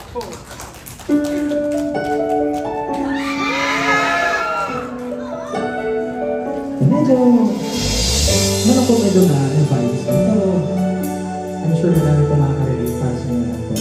Medyo, medyo na vibes. Pero, I'm sure marami pa makaka-relate para sa inyo na po.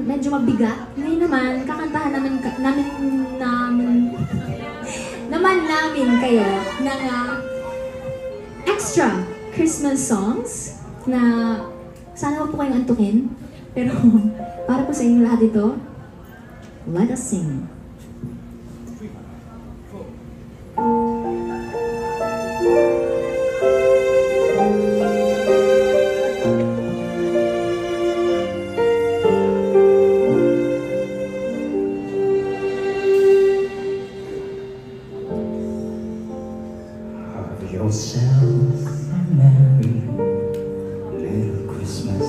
medyo mabigat. Ngayon naman, kakantahan namin kayo ng extra Christmas songs na sana wag po kayong antukin. Pero para po sa inyo lahat ito, let us sing. Yourself a merry little Christmas.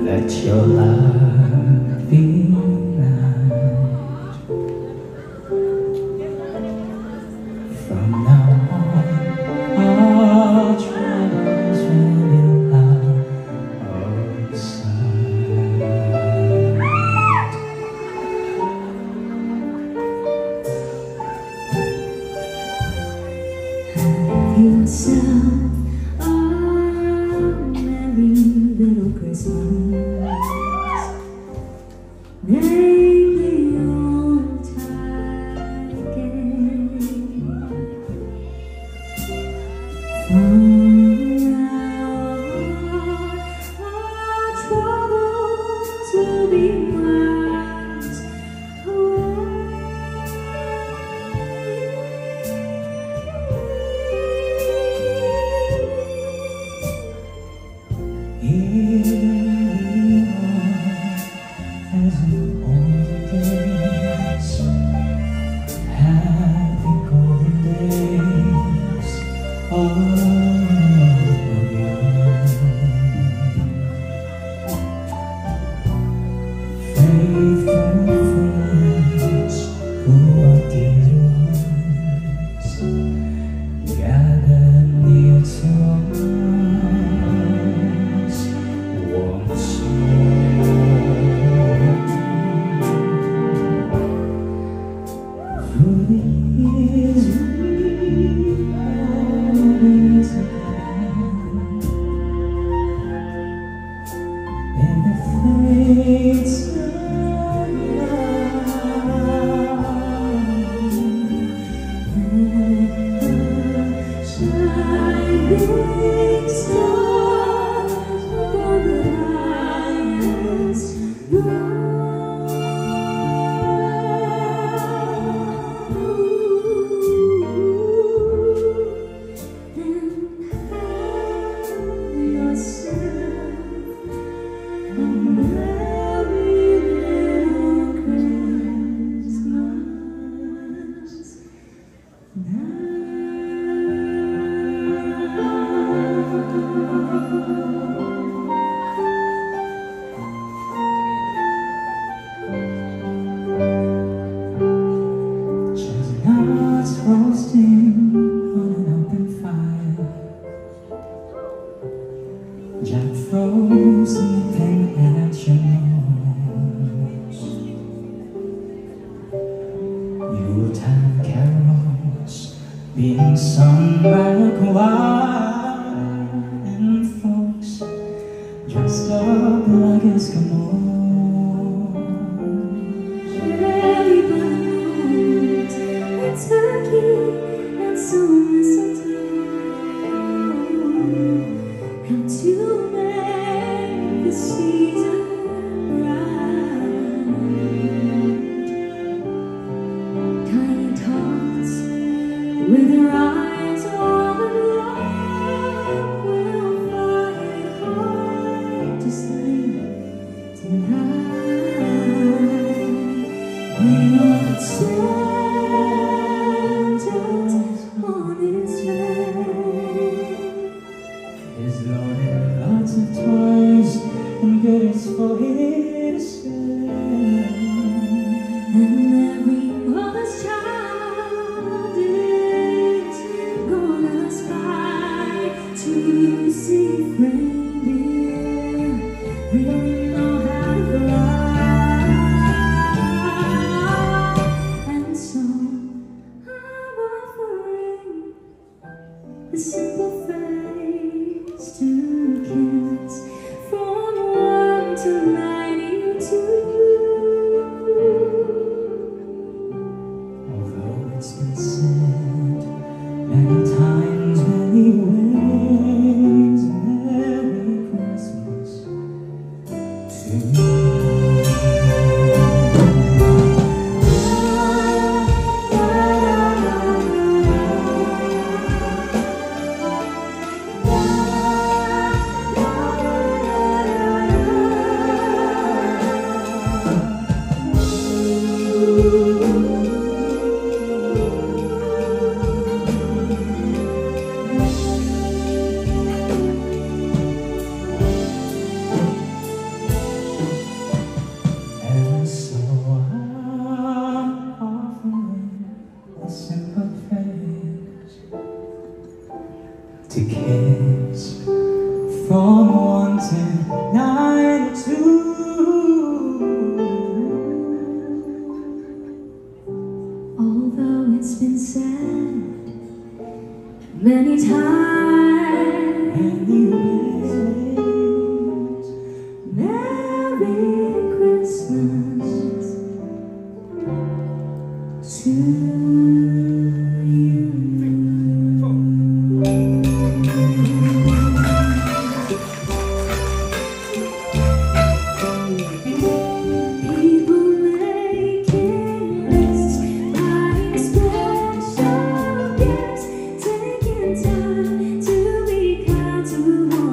Let your heart be light. From now on, all troubles will be out of sight. Yourself a merry little Christmas. big stars upon the highest Chestnuts roasting on an open fire, Jack Frost nipping at your nose, Yuletide carols being sung by a choir, and folks dressed up like Eskimos. Turkey and some mistletoe, how to make the season bright. Tiny tots with their eyes on the ground will find hard to sleep tonight. They know that His loaded lots of toys and goodies for him to sell. And every mother's child is gonna spy to see reindeer really know how to fly. And so I'm offering a simple face to kids from 1 to 92. Although it's been said many times, many ways, Merry Christmas to you. And so I'm offering a simple face to kids from 1 to 92. Although it's been said many times, Many ways, Merry Christmas to you. People making lists, buying special gifts, taking time to be kind to one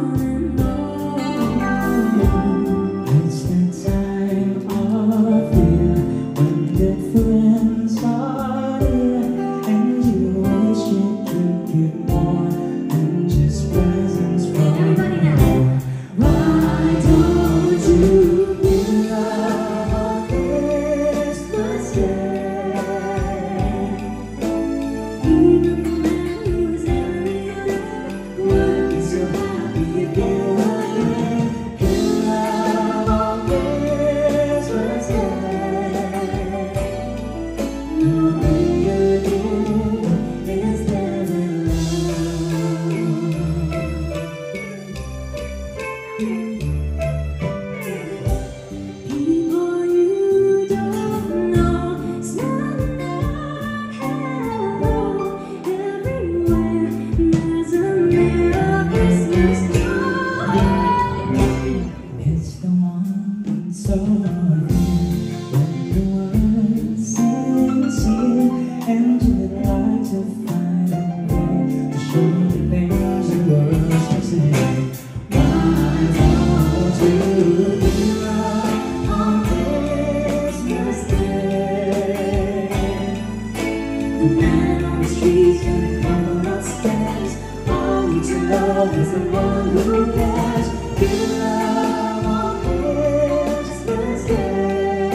Who cares? Give love on Christmas Day.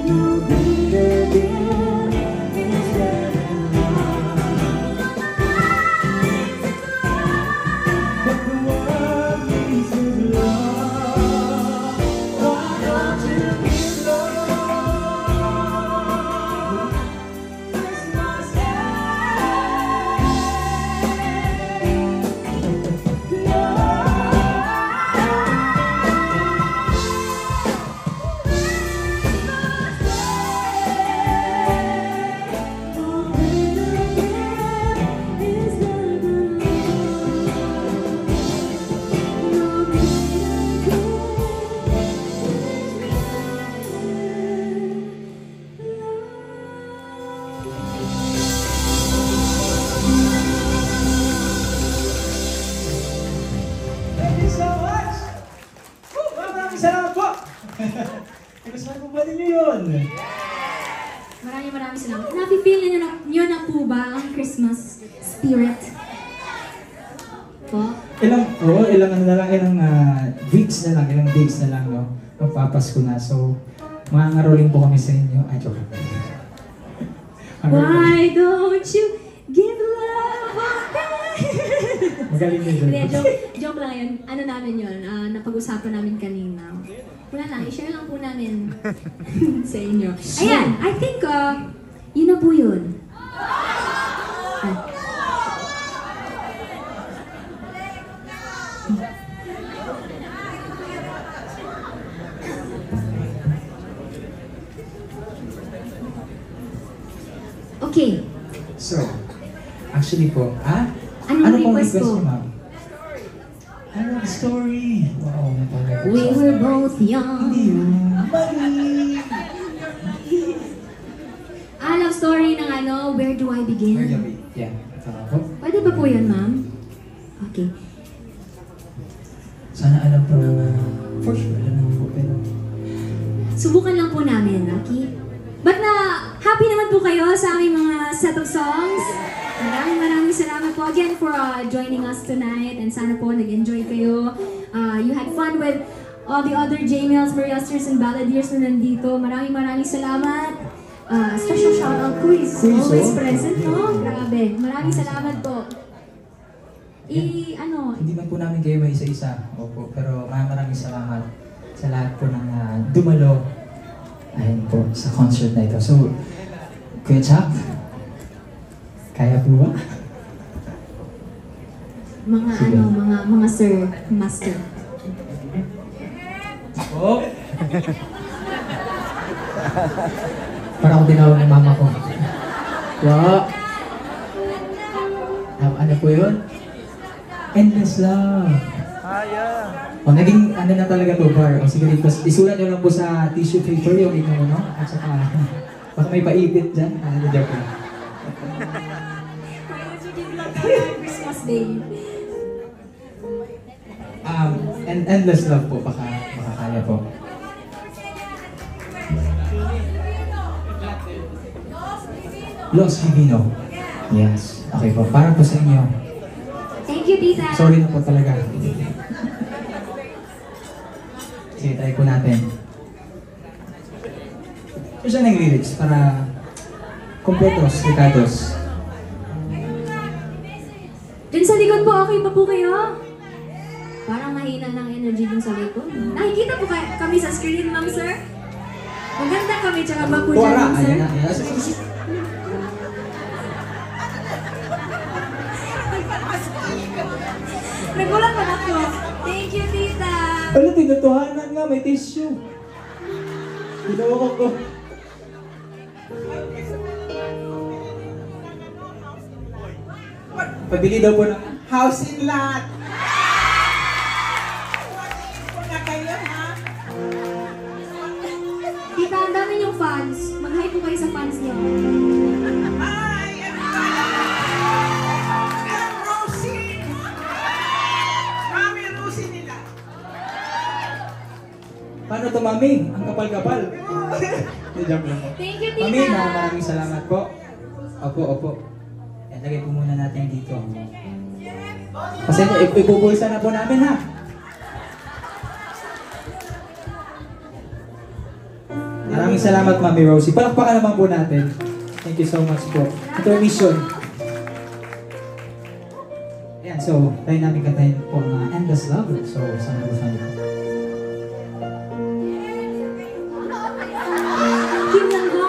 No bigger gift is there than love. But the world needs His love. Why don't you give love? Christmas Thank you so much! Woo! Maraming salamat po! Nagustuhan po ba ninyo yun? Maraming salamat. Napi-feel nyo na po ba ang Christmas spirit? Po? Ilang ano na lang, ilang weeks na lang, ilang days na lang, no? Magpapasko na. So, mangangaroling po kami sa inyo. Ay, joke. Why don't you give love a Magaling na yun. Hindi, joke lang yun. Ano namin yun? Napag-usapan namin kanina. Wala lang, i-share lang po namin sa inyo. Ayan, I think yun na po yun. Okay. So, actually po, Anong pong request ko? niyo, ma'am? I love story. Wow, napalagay. We were both young. Hindi yun. Mali! Love story ng Where Do I Begin? Where do we? Yeah. Tama po. Pwede ba po yun, ma'am? Okay. Sana alam po. For sure, alam naman po. Pero, Subukan lang po namin, okay? But happy naman po kayo sa aming mga set of songs. Maraming salamat po again for joining us tonight. And sana po nag-enjoy kayo. You had fun with all the other J-Mails, Mariasters, and Balladeers na nandito. Maraming salamat. Special shoutout ko is always present, no? Grabe. Maraming salamat po. hindi man po namin kayo may isa-isa. Opo. Pero maraming salamat sa lahat po ng dumalo. Ayun po, sa concert na ito. So, Kuya Chuck, kaya po ba? Mga mga sir, master. Oh! Parang ako tinawag ng mama ko. Wow! Ano po yun? Endless love. O, naging ano na talaga to, bar. O, sige, isulat nyo lang po sa tissue paper yung inyong ano. At saka, baka may paipit dyan. Joke lang. Christmas Day. Endless love po, baka kaya po. Los Divino. Yes. Okay po, para po sa inyo. Thank you, Tita. Sorry na po talaga. Sige, try po natin. Ito siya ng lyrics para kompletos, rikados. Dun sa likod po, okay pa po kayo? Parang mahina ng energy dun sa likod. Nakikita po kami sa screen, ma'am, sir? Maganda kami, tsaka ba po dyan, Tuwara, ma'am, sir? ayan na. Nagulat pa na po. Thank you, Tita. Ano, tinutuhanan nga, may tissue. Ginawa ko. Pabili daw po ng House in lot. Na kayo, ha? Tita, ang dami niyong fans. Mag-hi po kayo sa fans niyo. Hi, I'm Rosie. Mami, Rosie nila. Paano to, Mami? Ang kapal-kapal. Joke lang po. Thank you, Tita. Mami, maraming salamat po. Opo. Lagay po muna natin dito. Kasi ipupulsa na po namin ha. Maraming salamat Mami Rosie. Palakpakan naman po natin. Thank you so much po. Intermission. Ayan, so tayo namin kantahin po ang Endless Love. So, sana po sana. Kim lang ba?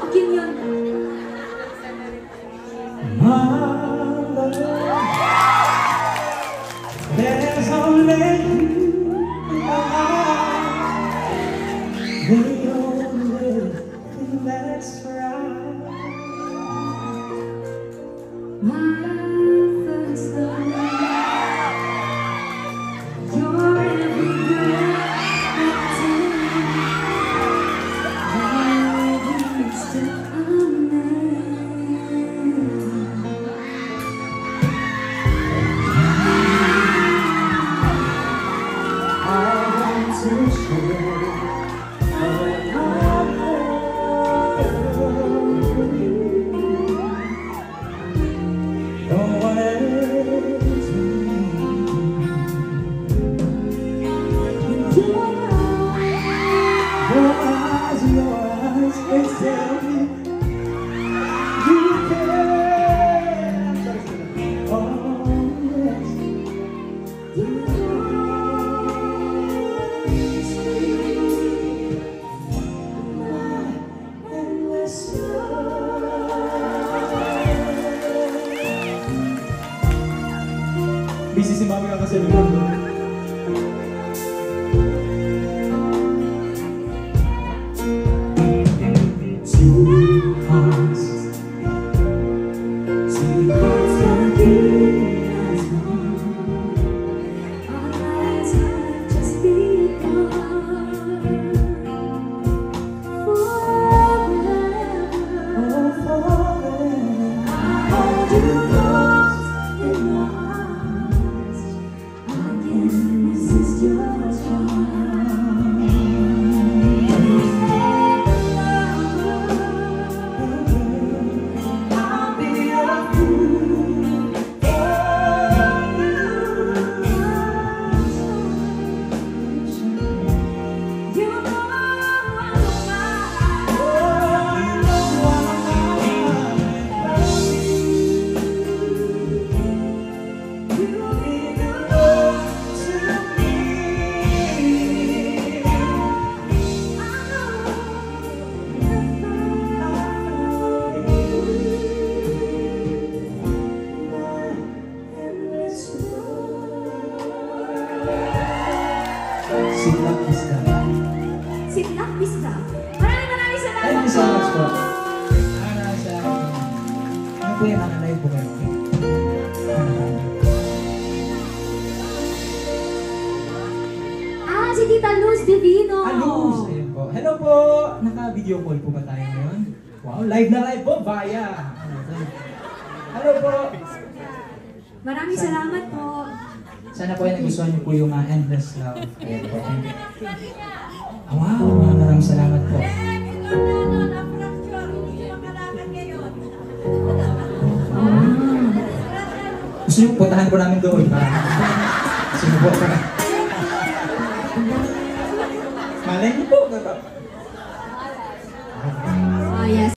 O Kim yun? There's only you in my heart. The only thing that's right. My first love. You're every breath I take. Every step I make. I want to share all my love with you. Don't want it to your eyes, they tell me you care. Oh, yes. You busy si Mami kakasalubong. Two hearts are beating as one. Our lives have just begun. Forever. Oh, forever. Hold you close in my arms. I can't resist your charm. I'll be a fool for you. You know I'm mine. Oh, you know you mean the most to me. Siglap Pista. Sitlak Pista. Maraming salamat Thank you so much po. po. Ano po yung mga live po kayo? Si Tita Luz Divino. Alus! Ayun po. Hello po! Naka-video call po ba tayo ngayon? Wow, live na live po via. Hello po! Maraming salamat po. Sana po ay nagustuhan niyo po yung Endless Love. Ayun po. Wow, maraming salamat po. Gusto niyo puntahan po namin doon para gusto niyo po para